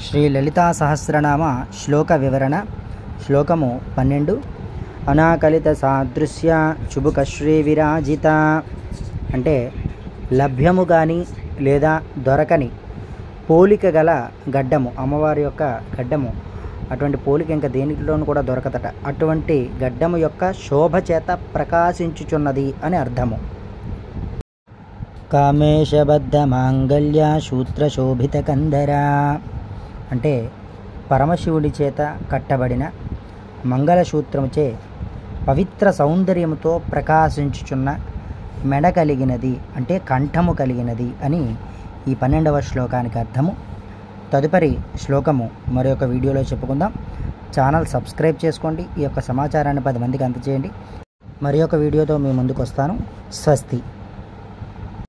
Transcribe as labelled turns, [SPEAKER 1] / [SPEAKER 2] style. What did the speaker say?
[SPEAKER 1] శ్రీ లలితా సహస్రనామ శ్లోక వివరణ. శ్లోకము 12. అనాకలిత సాదృశ్య చుబుక శ్రీ విరాజిత అంటే లభ్యము కానీ లేదా దొరకని పోలిక గల గడ్డము, అమ్మవారి యొక్క గడ్డము. అటువంటి పోలిక ఇంకా దేనిలోనూ కూడా దొరకదట. అటువంటి గడ్డము యొక్క శోభ చేత ప్రకాశించుచున్నది అని అర్థము. కామేశబద్ధ మాంగళ్య సూత్ర శోభిత కందర అంటే పరమశివుడి చేత కట్టబడిన మంగళసూత్రముచే పవిత్ర సౌందర్యముతో ప్రకాశించుచున్న మెడ కలిగినది అంటే కంఠము కలిగినది అని ఈ 12వ శ్లోకానికి అర్థము. తదుపరి శ్లోకము మరొక వీడియోలో చెప్పుకుందాం. ఛానల్ సబ్స్క్రైబ్ చేసుకోండి. ఈ యొక్క సమాచారాన్ని 10 మందికి అందజేయండి. మరి ఒక వీడియోతో మీ ముందుకు వస్తాను. స్వస్తి.